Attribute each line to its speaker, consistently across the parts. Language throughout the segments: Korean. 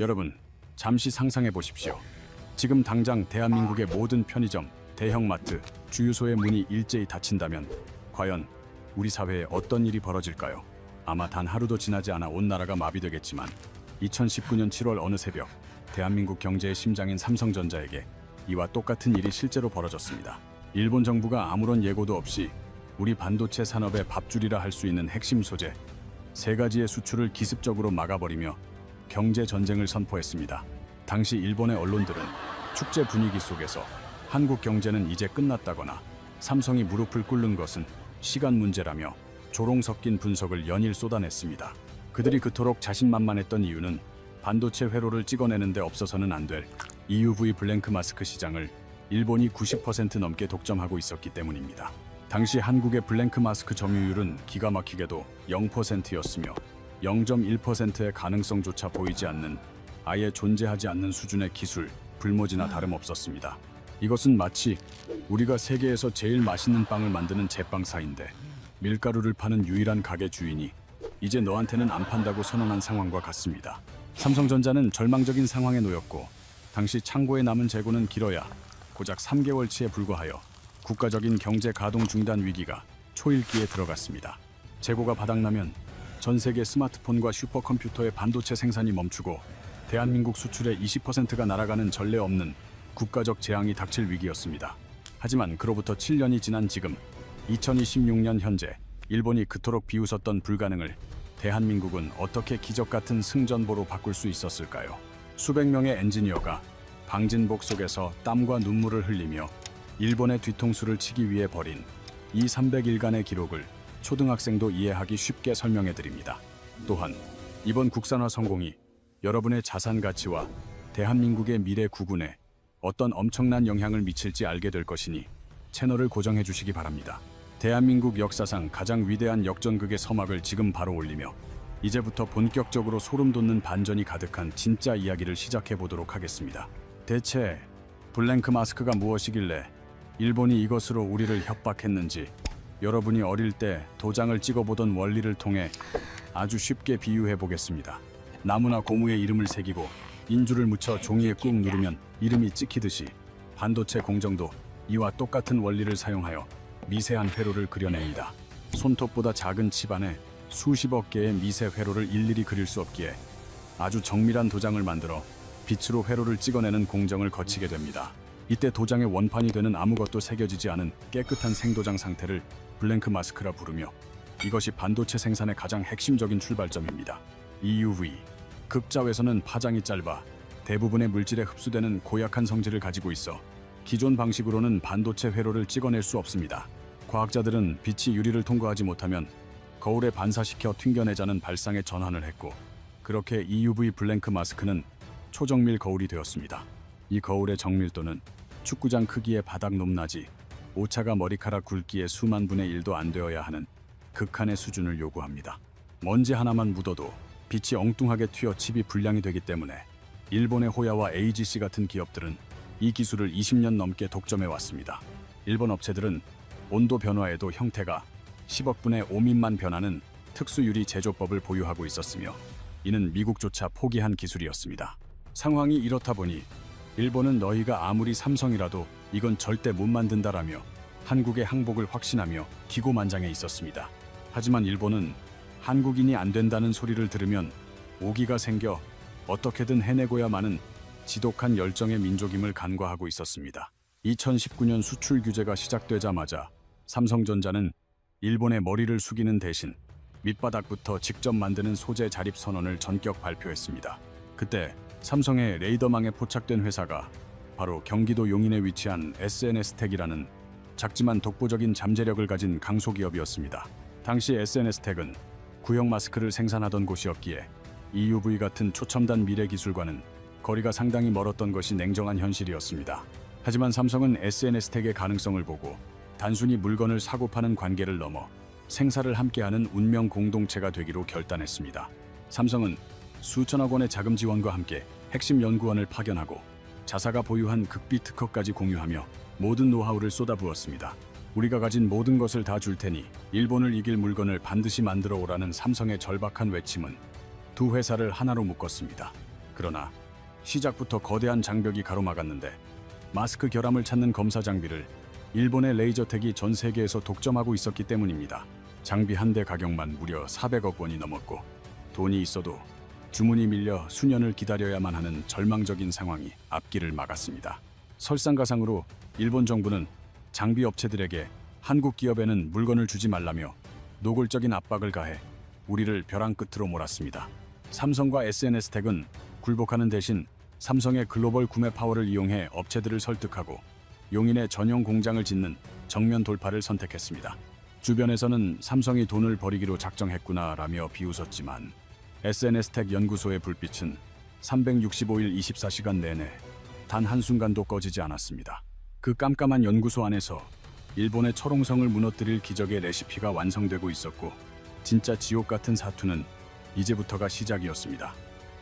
Speaker 1: 여러분, 잠시 상상해 보십시오. 지금 당장 대한민국의 모든 편의점, 대형마트, 주유소의 문이 일제히 닫힌다면 과연 우리 사회에 어떤 일이 벌어질까요? 아마 단 하루도 지나지 않아 온 나라가 마비되겠지만 2019년 7월 어느 새벽 대한민국 경제의 심장인 삼성전자에게 이와 똑같은 일이 실제로 벌어졌습니다. 일본 정부가 아무런 예고도 없이 우리 반도체 산업의 밥줄이라 할 수 있는 핵심 소재 3가지의 수출을 기습적으로 막아버리며 경제 전쟁을 선포했습니다. 당시 일본의 언론들은 축제 분위기 속에서 한국 경제는 이제 끝났다거나 삼성이 무릎을 꿇는 것은 시간 문제라며 조롱 섞인 분석을 연일 쏟아냈습니다. 그들이 그토록 자신만만했던 이유는 반도체 회로를 찍어내는 데 없어서는 안 될 EUV 블랭크 마스크 시장을 일본이 90% 넘게 독점하고 있었기 때문입니다. 당시 한국의 블랭크 마스크 점유율은 기가 막히게도 0%였으며 0.1%의 가능성조차 보이지 않는 아예 존재하지 않는 수준의 기술, 불모지나 다름없었습니다. 이것은 마치 우리가 세계에서 제일 맛있는 빵을 만드는 제빵사인데 밀가루를 파는 유일한 가게 주인이 이제 너한테는 안 판다고 선언한 상황과 같습니다. 삼성전자는 절망적인 상황에 놓였고 당시 창고에 남은 재고는 길어야 고작 3개월치에 불과하여 국가적인 경제 가동 중단 위기가 초읽기에 들어갔습니다. 재고가 바닥나면 전 세계 스마트폰과 슈퍼컴퓨터의 반도체 생산이 멈추고 대한민국 수출의 20%가 날아가는 전례 없는 국가적 재앙이 닥칠 위기였습니다. 하지만 그로부터 7년이 지난 지금 2026년 현재 일본이 그토록 비웃었던 불가능을 대한민국은 어떻게 기적같은 승전보로 바꿀 수 있었을까요? 수백 명의 엔지니어가 방진복 속에서 땀과 눈물을 흘리며 일본의 뒤통수를 치기 위해 벌인 이 300일간의 기록을 초등학생도 이해하기 쉽게 설명해 드립니다. 또한 이번 국산화 성공이 여러분의 자산 가치와 대한민국의 미래 구군에 어떤 엄청난 영향을 미칠지 알게 될 것이니 채널을 고정해 주시기 바랍니다. 대한민국 역사상 가장 위대한 역전극의 서막을 지금 바로 올리며 이제부터 본격적으로 소름 돋는 반전이 가득한 진짜 이야기를 시작해 보도록 하겠습니다. 대체 블랭크 마스크가 무엇이길래 일본이 이것으로 우리를 협박했는지 여러분이 어릴 때 도장을 찍어보던 원리를 통해 아주 쉽게 비유해 보겠습니다. 나무나 고무에 이름을 새기고 인주를 묻혀 종이에 꾹 누르면 이름이 찍히듯이 반도체 공정도 이와 똑같은 원리를 사용하여 미세한 회로를 그려냅니다. 손톱보다 작은 칩 안에 수십억 개의 미세 회로를 일일이 그릴 수 없기에 아주 정밀한 도장을 만들어 빛으로 회로를 찍어내는 공정을 거치게 됩니다. 이때 도장의 원판이 되는 아무것도 새겨지지 않은 깨끗한 생도장 상태를 블랭크 마스크라 부르며 이것이 반도체 생산의 가장 핵심적인 출발점입니다. EUV, 극자외선은 파장이 짧아 대부분의 물질에 흡수되는 고약한 성질을 가지고 있어 기존 방식으로는 반도체 회로를 찍어낼 수 없습니다. 과학자들은 빛이 유리를 통과하지 못하면 거울에 반사시켜 튕겨내자는 발상에 전환을 했고 그렇게 EUV 블랭크 마스크는 초정밀 거울이 되었습니다. 이 거울의 정밀도는 축구장 크기의 바닥 높낮이, 오차가 머리카락 굵기의 수만 분의 1도 안 되어야 하는 극한의 수준을 요구합니다. 먼지 하나만 묻어도 빛이 엉뚱하게 튀어 칩이 불량이 되기 때문에 일본의 호야와 AGC 같은 기업들은 이 기술을 20년 넘게 독점해 왔습니다. 일본 업체들은 온도 변화에도 형태가 10억 분의 5미만 변하는 특수유리 제조법을 보유하고 있었으며 이는 미국조차 포기한 기술이었습니다. 상황이 이렇다 보니 일본은 너희가 아무리 삼성이라도 이건 절대 못 만든다라며 한국의 항복을 확신하며 기고만장해 있었습니다. 하지만 일본은 한국인이 안 된다는 소리를 들으면 오기가 생겨 어떻게든 해내고야마는 지독한 열정의 민족임을 간과하고 있었습니다. 2019년 수출 규제가 시작되자마자 삼성전자는 일본의 머리를 숙이는 대신 밑바닥부터 직접 만드는 소재 자립 선언을 전격 발표했습니다. 그때 삼성의 레이더망에 포착된 회사가 바로 경기도 용인에 위치한 SNS텍이라는 작지만 독보적인 잠재력을 가진 강소기업이었습니다. 당시 SNS텍은 구형 마스크를 생산하던 곳이었기에 EUV 같은 초첨단 미래 기술과는 거리가 상당히 멀었던 것이 냉정한 현실이었습니다. 하지만 삼성은 SNS텍의 가능성을 보고 단순히 물건을 사고 파는 관계를 넘어 생사를 함께하는 운명 공동체가 되기로 결단했습니다. 삼성은 수천억 원의 자금 지원과 함께 핵심 연구원을 파견하고 자사가 보유한 극비 특허까지 공유하며 모든 노하우를 쏟아부었습니다. 우리가 가진 모든 것을 다 줄 테니 일본을 이길 물건을 반드시 만들어 오라는 삼성의 절박한 외침은 두 회사를 하나로 묶었습니다. 그러나 시작부터 거대한 장벽이 가로막았는데 마스크 결함을 찾는 검사 장비를 일본의 레이저텍이 전 세계에서 독점하고 있었기 때문입니다. 장비 한 대 가격만 무려 400억 원이 넘었고 돈이 있어도 주문이 밀려 수년을 기다려야만 하는 절망적인 상황이 앞길을 막았습니다. 설상가상으로 일본 정부는 장비 업체들에게 한국 기업에는 물건을 주지 말라며 노골적인 압박을 가해 우리를 벼랑 끝으로 몰았습니다. 삼성과 SNS텍은 굴복하는 대신 삼성의 글로벌 구매 파워를 이용해 업체들을 설득하고 용인에 전용 공장을 짓는 정면 돌파를 선택했습니다. 주변에서는 삼성이 돈을 버리기로 작정했구나라며 비웃었지만 SNS텍 연구소의 불빛은 365일 24시간 내내 단 한순간도 꺼지지 않았습니다. 그 깜깜한 연구소 안에서 일본의 철옹성을 무너뜨릴 기적의 레시피가 완성되고 있었고 진짜 지옥 같은 사투는 이제부터가 시작이었습니다.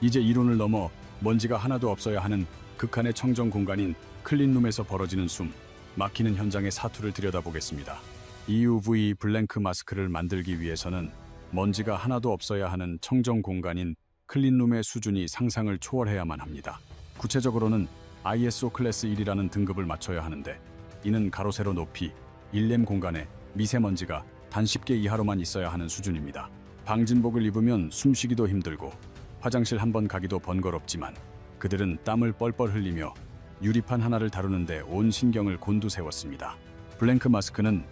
Speaker 1: 이제 이론을 넘어 먼지가 하나도 없어야 하는 극한의 청정 공간인 클린룸에서 벌어지는 숨 막히는 현장의 사투를 들여다보겠습니다. EUV 블랭크 마스크를 만들기 위해서는 먼지가 하나도 없어야 하는 청정 공간인 클린룸의 수준이 상상을 초월해야만 합니다. 구체적으로는 ISO 클래스 1이라는 등급을 맞춰야 하는데 이는 가로 세로 높이 1렘 공간에 미세먼지가 단 10개 이하로만 있어야 하는 수준입니다. 방진복을 입으면 숨쉬기도 힘들고 화장실 한 번 가기도 번거롭지만 그들은 땀을 뻘뻘 흘리며 유리판 하나를 다루는데 온 신경을 곤두세웠습니다. 블랭크 마스크는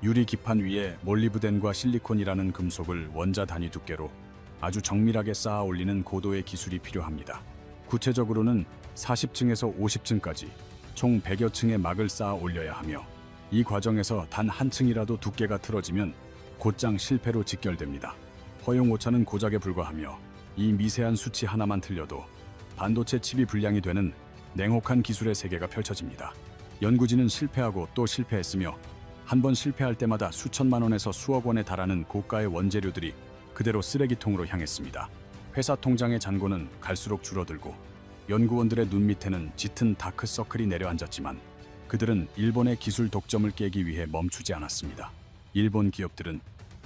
Speaker 1: 유리 기판 위에 몰리브덴과 실리콘이라는 금속을 원자 단위 두께로 아주 정밀하게 쌓아 올리는 고도의 기술이 필요합니다. 구체적으로는 40층에서 50층까지 총 100여 층의 막을 쌓아 올려야 하며 이 과정에서 단 한 층이라도 두께가 틀어지면 곧장 실패로 직결됩니다. 허용 오차는 고작에 불과하며 이 미세한 수치 하나만 틀려도 반도체 칩이 불량이 되는 냉혹한 기술의 세계가 펼쳐집니다. 연구진은 실패하고 또 실패했으며 한 번 실패할 때마다 수천만 원에서 수억 원에 달하는 고가의 원재료들이 그대로 쓰레기통으로 향했습니다. 회사 통장의 잔고는 갈수록 줄어들고 연구원들의 눈 밑에는 짙은 다크서클이 내려앉았지만 그들은 일본의 기술 독점을 깨기 위해 멈추지 않았습니다. 일본 기업들은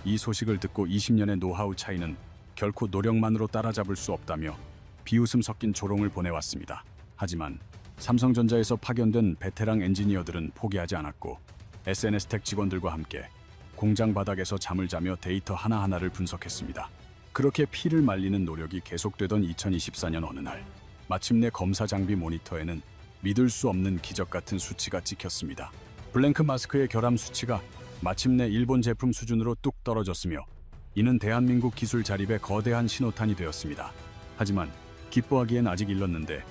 Speaker 1: 이 소식을 듣고 20년의 노하우 차이는 결코 노력만으로 따라잡을 수 없다며 비웃음 섞인 조롱을 보내왔습니다. 하지만 삼성전자에서 파견된 베테랑 엔지니어들은 포기하지 않았고 SNS텍 직원들과 함께 공장 바닥에서 잠을 자며 데이터 하나하나를 분석했습니다. 그렇게 피를 말리는 노력이 계속되던 2024년 어느 날 마침내 검사 장비 모니터에는 믿을 수 없는 기적 같은 수치가 찍혔습니다. 블랭크 마스크의 결함 수치가 마침내 일본 제품 수준으로 뚝 떨어졌으며 이는 대한민국 기술 자립의 거대한 신호탄이 되었습니다. 하지만 기뻐하기엔 아직 일렀는데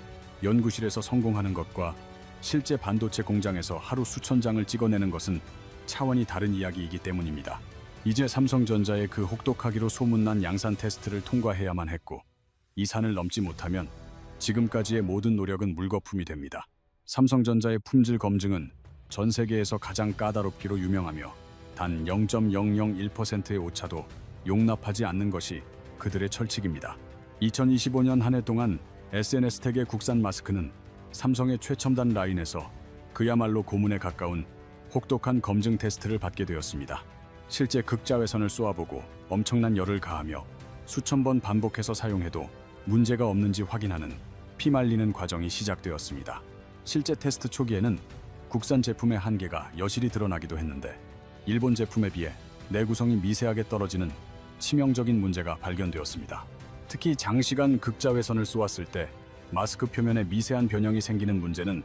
Speaker 1: 연구실에서 성공하는 것과 실제 반도체 공장에서 하루 수천 장을 찍어내는 것은 차원이 다른 이야기이기 때문입니다. 이제 삼성전자의 그 혹독하기로 소문난 양산 테스트를 통과해야만 했고 이 산을 넘지 못하면 지금까지의 모든 노력은 물거품이 됩니다. 삼성전자의 품질 검증은 전 세계에서 가장 까다롭기로 유명하며 단 0.001%의 오차도 용납하지 않는 것이 그들의 철칙입니다. 2025년 한 해 동안 SNS텍의 국산 마스크는 삼성의 최첨단 라인에서 그야말로 고문에 가까운 혹독한 검증 테스트를 받게 되었습니다. 실제 극자외선을 쏘아보고 엄청난 열을 가하며 수천 번 반복해서 사용해도 문제가 없는지 확인하는 피말리는 과정이 시작되었습니다. 실제 테스트 초기에는 국산 제품의 한계가 여실히 드러나기도 했는데 일본 제품에 비해 내구성이 미세하게 떨어지는 치명적인 문제가 발견되었습니다. 특히 장시간 극자외선을 쏘았을 때 마스크 표면에 미세한 변형이 생기는 문제는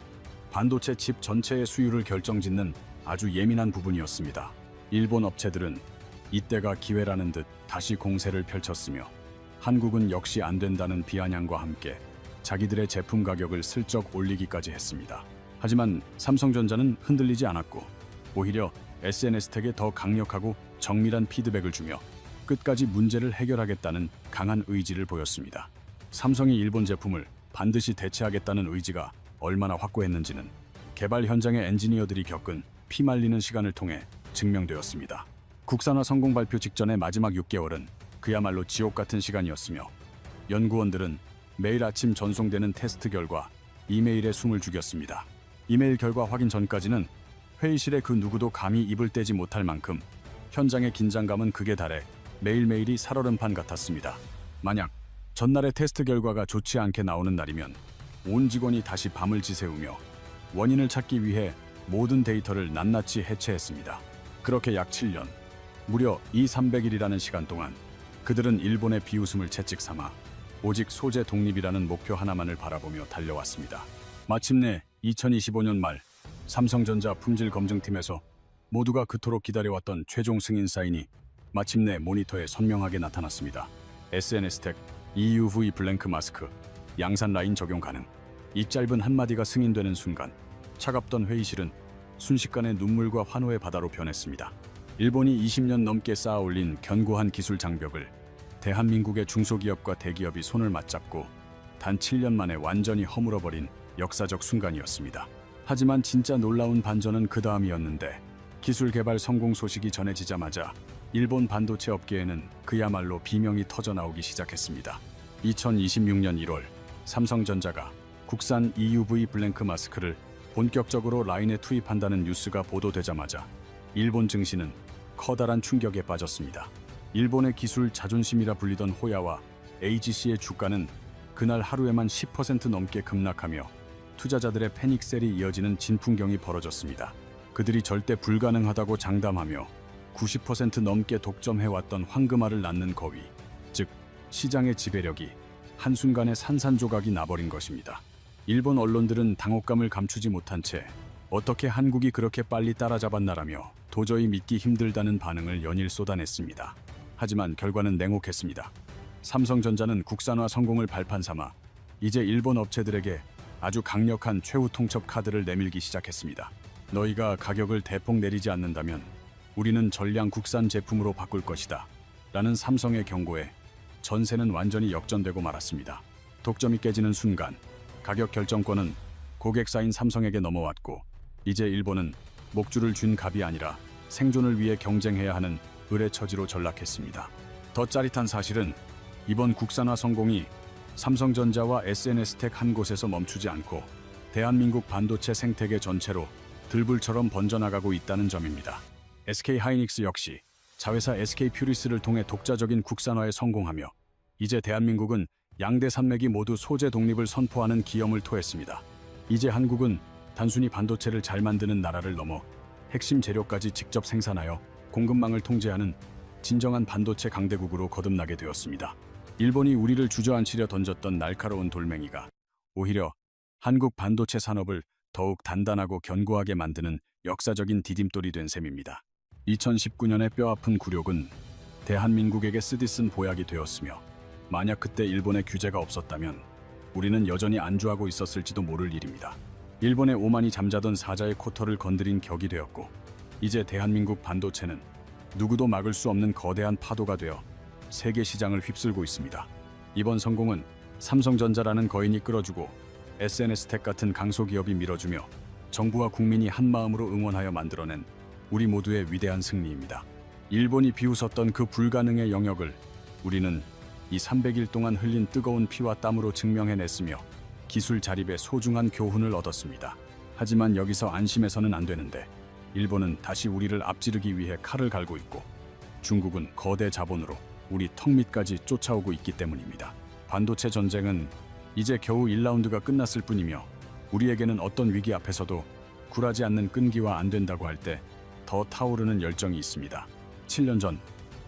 Speaker 1: 반도체 칩 전체의 수율을 결정짓는 아주 예민한 부분이었습니다. 일본 업체들은 이때가 기회라는 듯 다시 공세를 펼쳤으며 한국은 역시 안 된다는 비아냥과 함께 자기들의 제품 가격을 슬쩍 올리기까지 했습니다. 하지만 삼성전자는 흔들리지 않았고 오히려 SNS텍에 더 강력하고 정밀한 피드백을 주며 끝까지 문제를 해결하겠다는 강한 의지를 보였습니다. 삼성이 일본 제품을 반드시 대체하겠다는 의지가 얼마나 확고했는지는 개발 현장의 엔지니어들이 겪은 피말리는 시간을 통해 증명되었습니다. 국산화 성공 발표 직전의 마지막 6개월은 그야말로 지옥 같은 시간이었으며 연구원들은 매일 아침 전송되는 테스트 결과 이메일에 숨을 죽였습니다. 이메일 결과 확인 전까지는 회의실의 그 누구도 감히 입을 떼지 못할 만큼 현장의 긴장감은 극에 달해 매일매일이 살얼음판 같았습니다. 만약 전날의 테스트 결과가 좋지 않게 나오는 날이면 온 직원이 다시 밤을 지새우며 원인을 찾기 위해 모든 데이터를 낱낱이 해체했습니다. 그렇게 약 7년, 무려 300일이라는 시간 동안 그들은 일본의 비웃음을 채찍 삼아 오직 소재 독립이라는 목표 하나만을 바라보며 달려왔습니다. 마침내 2025년 말 삼성전자 품질 검증팀에서 모두가 그토록 기다려왔던 최종 승인 사인이 마침내 모니터에 선명하게 나타났습니다. SNS텍 EUV 블랭크 마스크 양산 라인 적용 가능. 이 짧은 한마디가 승인되는 순간 차갑던 회의실은 순식간에 눈물과 환호의 바다로 변했습니다. 일본이 20년 넘게 쌓아올린 견고한 기술 장벽을 대한민국의 중소기업과 대기업이 손을 맞잡고 단 7년 만에 완전히 허물어버린 역사적 순간이었습니다. 하지만 진짜 놀라운 반전은 그 다음이었는데 기술 개발 성공 소식이 전해지자마자 일본 반도체 업계에는 그야말로 비명이 터져나오기 시작했습니다. 2026년 1월 삼성전자가 국산 EUV 블랭크 마스크를 본격적으로 라인에 투입한다는 뉴스가 보도되자마자 일본 증시는 커다란 충격에 빠졌습니다. 일본의 기술 자존심이라 불리던 호야와 AGC의 주가는 그날 하루에만 10% 넘게 급락하며 투자자들의 패닉셀이 이어지는 진풍경이 벌어졌습니다. 그들이 절대 불가능하다고 장담하며 90% 넘게 독점해왔던 황금알을 낳는 거위, 즉 시장의 지배력이 한순간에 산산조각이 나버린 것입니다. 일본 언론들은 당혹감을 감추지 못한 채 어떻게 한국이 그렇게 빨리 따라잡았나라며 도저히 믿기 힘들다는 반응을 연일 쏟아냈습니다. 하지만 결과는 냉혹했습니다. 삼성전자는 국산화 성공을 발판 삼아 이제 일본 업체들에게 아주 강력한 최후 통첩 카드를 내밀기 시작했습니다. 너희가 가격을 대폭 내리지 않는다면 우리는 전량 국산 제품으로 바꿀 것이다 라는 삼성의 경고에 전세는 완전히 역전되고 말았습니다. 독점이 깨지는 순간 가격 결정권은 고객사인 삼성에게 넘어왔고 이제 일본은 목줄을 쥔 갑이 아니라 생존을 위해 경쟁해야 하는 을의 처지로 전락했습니다. 더 짜릿한 사실은 이번 국산화 성공이 삼성전자와 SNS텍 한 곳에서 멈추지 않고 대한민국 반도체 생태계 전체로 들불처럼 번져나가고 있다는 점입니다. SK하이닉스 역시 자회사 SK퓨리스를 통해 독자적인 국산화에 성공하며 이제 대한민국은 양대 산맥이 모두 소재 독립을 선포하는 기염을 토했습니다. 이제 한국은 단순히 반도체를 잘 만드는 나라를 넘어 핵심 재료까지 직접 생산하여 공급망을 통제하는 진정한 반도체 강대국으로 거듭나게 되었습니다. 일본이 우리를 주저앉히려 던졌던 날카로운 돌멩이가 오히려 한국 반도체 산업을 더욱 단단하고 견고하게 만드는 역사적인 디딤돌이 된 셈입니다. 2019년의 뼈아픈 굴욕은 대한민국에게 쓰디쓴 보약이 되었으며 만약 그때 일본의 규제가 없었다면 우리는 여전히 안주하고 있었을지도 모를 일입니다. 일본의 오만이 잠자던 사자의 코털을 건드린 격이 되었고 이제 대한민국 반도체는 누구도 막을 수 없는 거대한 파도가 되어 세계 시장을 휩쓸고 있습니다. 이번 성공은 삼성전자라는 거인이 끌어주고 SNS텍 같은 강소기업이 밀어주며 정부와 국민이 한마음으로 응원하여 만들어낸 우리 모두의 위대한 승리입니다. 일본이 비웃었던 그 불가능의 영역을 우리는 이 300일 동안 흘린 뜨거운 피와 땀으로 증명해냈으며 기술 자립의 소중한 교훈을 얻었습니다. 하지만 여기서 안심해서는 안 되는데 일본은 다시 우리를 앞지르기 위해 칼을 갈고 있고 중국은 거대 자본으로 우리 턱 밑까지 쫓아오고 있기 때문입니다. 반도체 전쟁은 이제 겨우 1라운드가 끝났을 뿐이며 우리에게는 어떤 위기 앞에서도 굴하지 않는 끈기와 안 된다고 할 때 더 타오르는 열정이 있습니다. 7년 전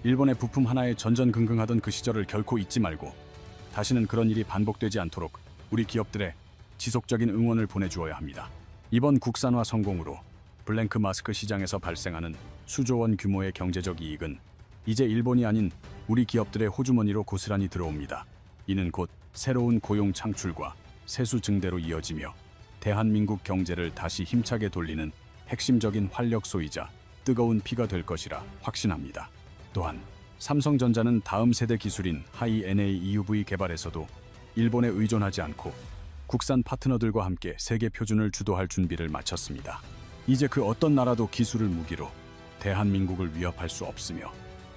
Speaker 1: 일본의 부품 하나에 전전긍긍하던 그 시절을 결코 잊지 말고 다시는 그런 일이 반복되지 않도록 우리 기업들의 지속적인 응원을 보내주어야 합니다. 이번 국산화 성공으로 블랭크 마스크 시장에서 발생하는 수조 원 규모의 경제적 이익은 이제 일본이 아닌 우리 기업들의 호주머니로 고스란히 들어옵니다. 이는 곧 새로운 고용 창출과 세수 증대로 이어지며 대한민국 경제를 다시 힘차게 돌리는 핵심적인 활력소이자 뜨거운 피가 될 것이라 확신합니다. 또한 삼성전자는 다음 세대 기술인 하이-NA EUV 개발에서도 일본에 의존하지 않고 국산 파트너들과 함께 세계 표준을 주도할 준비를 마쳤습니다. 이제 그 어떤 나라도 기술을 무기로 대한민국을 위협할 수 없으며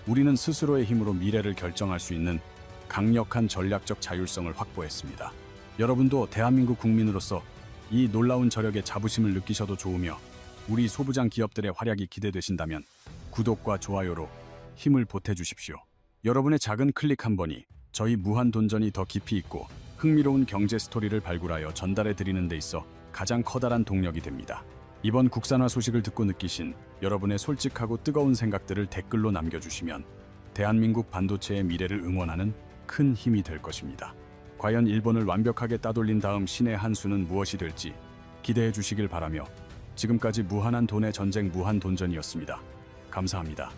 Speaker 1: 우리는 스스로의 힘으로 미래를 결정할 수 있는 강력한 전략적 자율성을 확보했습니다. 여러분도 대한민국 국민으로서 이 놀라운 저력의 자부심을 느끼셔도 좋으며 우리 소부장 기업들의 활약이 기대되신다면 구독과 좋아요로 힘을 보태주십시오. 여러분의 작은 클릭 한 번이 저희 무한돈전이 더 깊이 있고 흥미로운 경제 스토리를 발굴하여 전달해 드리는 데 있어 가장 커다란 동력이 됩니다. 이번 국산화 소식을 듣고 느끼신 여러분의 솔직하고 뜨거운 생각들을 댓글로 남겨주시면 대한민국 반도체의 미래를 응원하는 큰 힘이 될 것입니다. 과연 일본을 완벽하게 따돌린 다음 신의 한 수는 무엇이 될지 기대해 주시길 바라며 지금까지 무한한 돈의 전쟁 무한돈전이었습니다. 감사합니다.